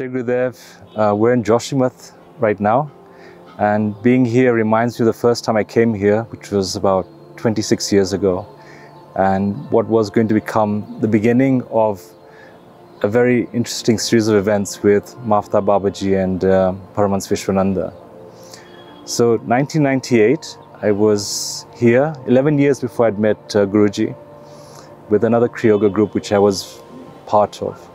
Jai Gurudev. We're in Joshimat right now, and being here reminds me of the first time I came here, which was about 26 years ago, and what was going to become the beginning of a very interesting series of events with Mahavatar Babaji and Paramahamsa Vishwananda. So 1998, I was here 11 years before I'd met Guruji with another Kriya Yoga group which I was part of.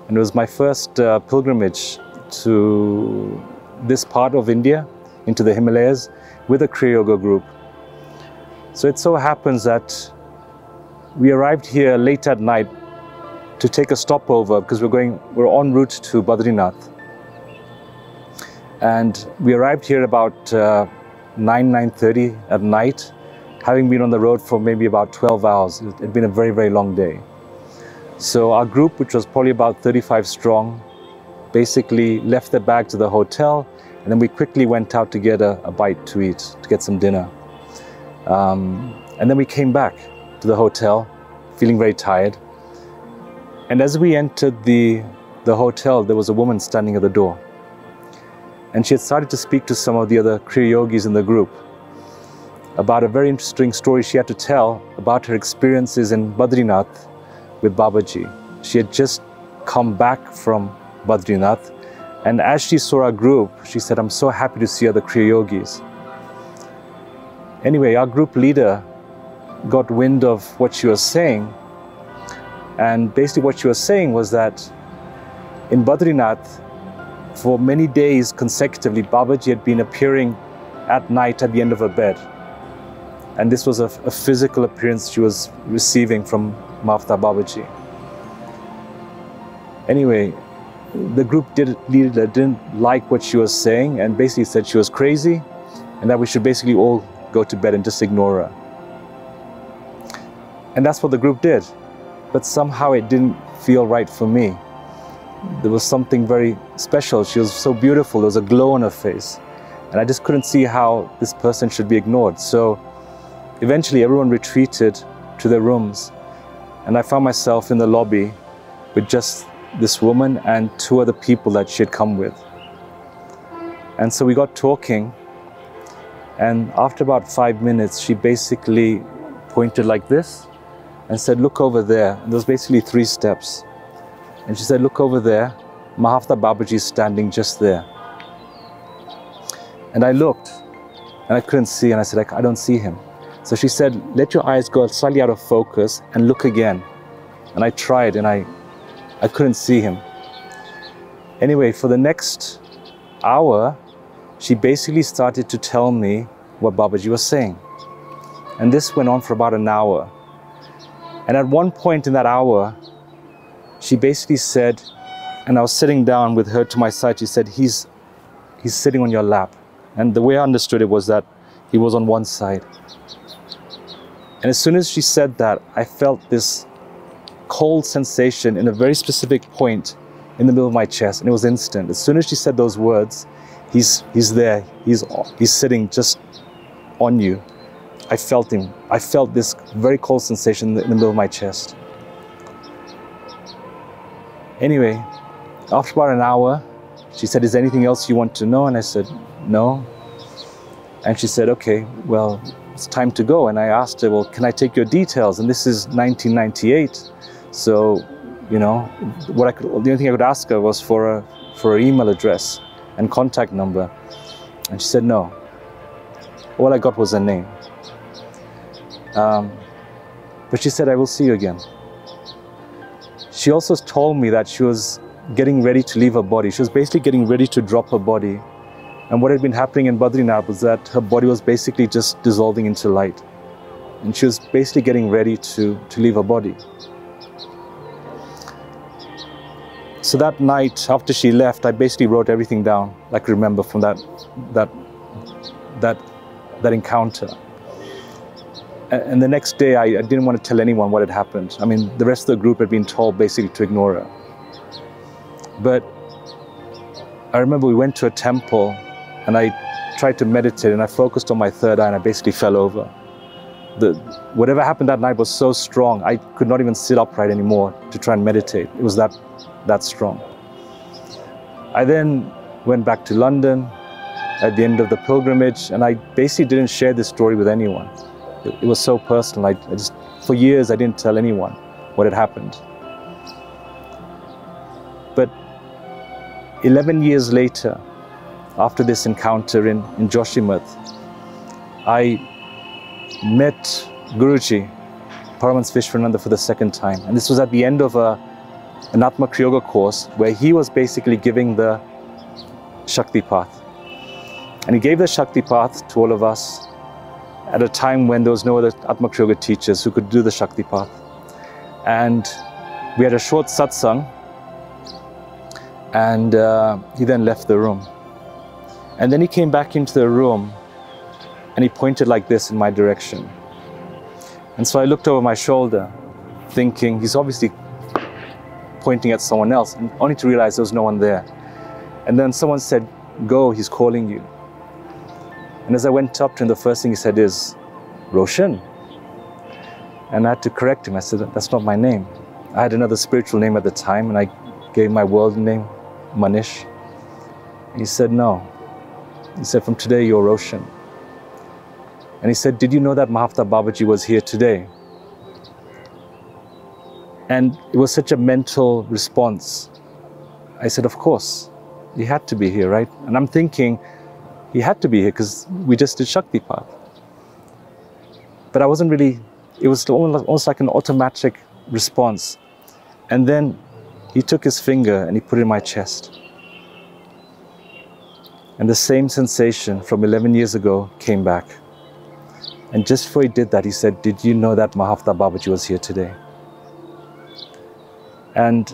And it was my first pilgrimage to this part of India, into the Himalayas, with a Kriya Yoga group. So it so happens that we arrived here late at night to take a stopover because we're en route to Badrinath. And we arrived here about 9:30 at night, having been on the road for maybe about 12 hours. It had been a very, very long day. So our group, which was probably about 35 strong, basically left their bags at the hotel, and then we quickly went out to get a bite to eat, to get some dinner. And then we came back to the hotel, feeling very tired. And as we entered the hotel, there was a woman standing at the door. And she had started to speak to some of the other Kriya Yogis in the group about a very interesting story she had to tell about her experiences in Badrinath with Babaji. She had just come back from Badrinath, and as she saw our group, she said, "I'm so happy to see other Kriya Yogis." Anyway, our group leader got wind of what she was saying, and basically what she was saying was that in Badrinath, for many days consecutively, Babaji had been appearing at night at the end of her bed. And this was a physical appearance she was receiving from Mahavatar Babaji. Anyway, the group leader didn't like what she was saying and basically said she was crazy and that we should basically all go to bed and just ignore her. And that's what the group did. But somehow it didn't feel right for me. There was something very special. She was so beautiful. There was a glow on her face. And I just couldn't see how this person should be ignored. So eventually everyone retreated to their rooms. And I found myself in the lobby with just this woman and two other people that she had come with. And so we got talking. And after about 5 minutes, she basically pointed like this and said, "Look over there." And there was basically 3 steps. And she said, "Look over there, Mahavatar Babaji is standing just there." And I looked and I couldn't see, and I said, "I don't see him." So she said, "Let your eyes go slightly out of focus and look again." And I tried and I couldn't see him. Anyway, for the next hour, she basically started to tell me what Babaji was saying. And this went on for about an hour. And at one point in that hour, she basically said, and I was sitting down with her to my side, she said, he's sitting on your lap. And the way I understood it was that he was on one side. And as soon as she said that, I felt this cold sensation in a very specific point in the middle of my chest, and it was instant. As soon as she said those words, he's there, he's sitting just on you. I felt him. I felt this very cold sensation in the middle of my chest. Anyway, after about an hour, she said, "Is there anything else you want to know?" And I said, "No." And she said, "Okay, well, it's time to go." And I asked her, "Well, can I take your details?" And this is 1998. So, you know, the only thing I could ask her was for her email address and contact number. And she said no. All I got was her name. But she said, "I will see you again." She also told me that she was getting ready to leave her body. She was basically getting ready to drop her body. And what had been happening in Badrinath was that her body was basically just dissolving into light. And she was basically getting ready to leave her body. So that night, after she left, I basically wrote everything down, like I remember from that encounter. And the next day, I didn't want to tell anyone what had happened. I mean, the rest of the group had been told basically to ignore her. But I remember we went to a temple and I tried to meditate and I focused on my third eye and I basically fell over. Whatever happened that night was so strong, I could not even sit upright anymore to try and meditate. It was that strong. I then went back to London at the end of the pilgrimage, and I basically didn't share this story with anyone. It was so personal. I just, for years, I didn't tell anyone what had happened. But 11 years later, after this encounter in Joshimat, I met Guruji, Paramahamsa Vishwananda, for the second time. And this was at the end of an Atma Kriyoga course where he was basically giving the Shakti path. And he gave the Shakti path to all of us at a time when there was no other Atma Kriyoga teachers who could do the Shakti path. And we had a short satsang, and he then left the room. And then he came back into the room and he pointed like this in my direction. And so I looked over my shoulder, thinking he's obviously pointing at someone else, and only to realize there was no one there. And then someone said, "Go, he's calling you." And as I went up to him, the first thing he said is, "Roshan." And I had to correct him. I said, "That's not my name." I had another spiritual name at the time, and I gave my world name, Manish. And he said, "No." He said, "From today, you're Roshan." And he said, "Did you know that Mahavatar Babaji was here today?" And it was such a mental response. I said, "Of course, he had to be here, right?" And I'm thinking, he had to be here because we just did Shakti Path. But I wasn't really, it was almost like an automatic response. And then he took his finger and he put it in my chest. And the same sensation from 11 years ago came back. And just before he did that, he said, "Did you know that Mahavatar Babaji was here today?" And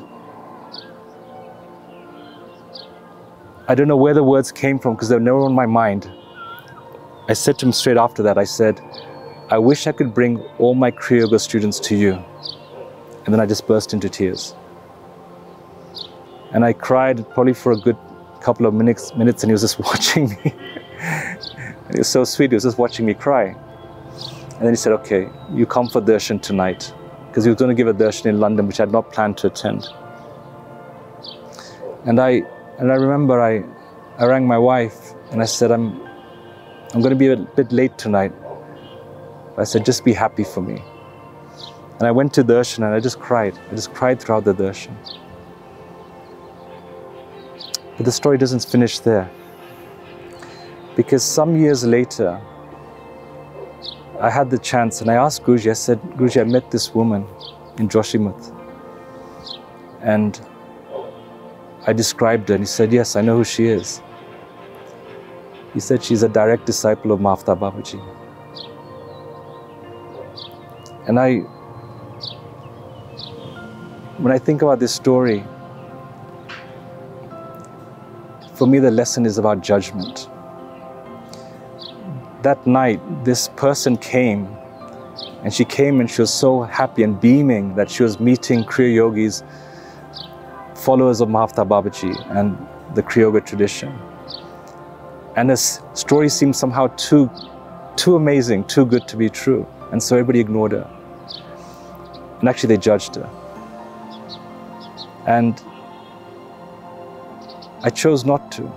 I don't know where the words came from because they were never on my mind. I said to him straight after that, I said, "I wish I could bring all my Kriya Yoga students to you." And then I just burst into tears. And I cried probably for a good couple of minutes and he was just watching me. And he was so sweet, he was just watching me cry. And then he said, "Okay, you come for darshan tonight." Because he was going to give a darshan in London, which I had not planned to attend. And I remember I rang my wife and I said, I'm going to be a bit late tonight. I said, "Just be happy for me." And I went to darshan and I just cried. I just cried throughout the darshan. But the story doesn't finish there. Because some years later, I had the chance and I asked Guruji, I said, "Guruji, I met this woman in Joshimat." And I described her and he said, "Yes, I know who she is." He said, "She's a direct disciple of Mahavatar Babaji." And when I think about this story, for me the lesson is about judgment. That night, this person came, and she came and she was so happy and beaming that she was meeting Kriya Yogis, followers of Mahavatar Babaji and the Kriya Yoga tradition. And this story seemed somehow too amazing, too good to be true. And so everybody ignored her. And actually they judged her. And I chose not to.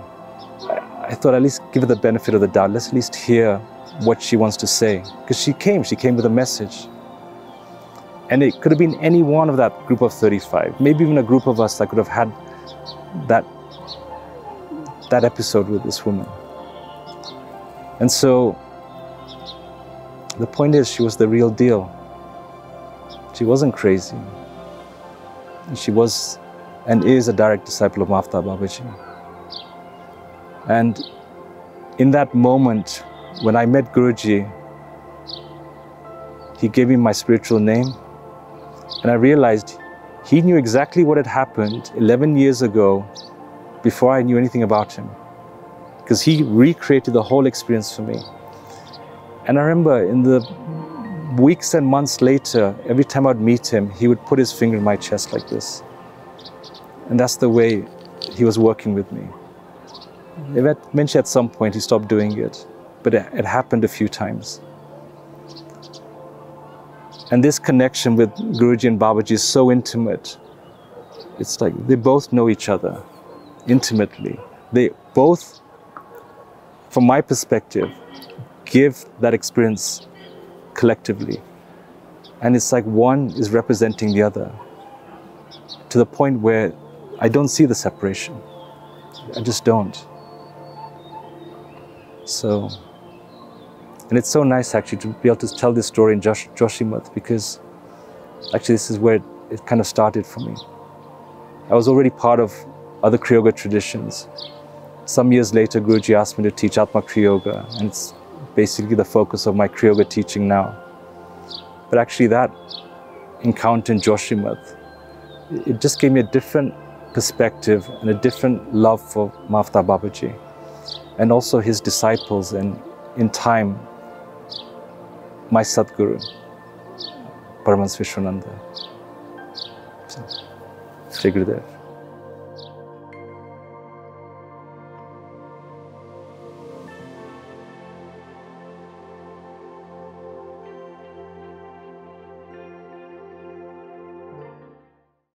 I thought at least give her the benefit of the doubt. Let's at least hear what she wants to say. Because she came with a message. And it could have been any one of that group of 35, maybe even a group of us that could have had that episode with this woman. And so the point is, she was the real deal. She wasn't crazy. She was and is a direct disciple of Mahavatar Babaji. And in that moment, when I met Guruji, he gave me my spiritual name, and I realized he knew exactly what had happened 11 years ago before I knew anything about him, because he recreated the whole experience for me. And I remember in the weeks and months later, every time I'd meet him, he would put his finger in my chest like this. And that's the way he was working with me. Eventually at some point he stopped doing it, but it happened a few times. And this connection with Guruji and Babaji is so intimate. It's like they both know each other. intimately. They both, from my perspective, give that experience collectively. And it's like one is representing the other to the point where I don't see the separation. I just don't. So, and it's so nice actually to be able to tell this story in Joshimat, because actually this is where it kind of started for me. I was already part of other Kriya Yoga traditions. Some years later, Guruji asked me to teach Atma Kriya Yoga, and it's basically the focus of my Kriya Yoga teaching now. But actually that encounter in Joshimat, it just gave me a different perspective and a different love for Mahavatar Babaji and also his disciples, and in time, my Satguru, Paramahamsa Vishwananda. So, Jai Gurudev.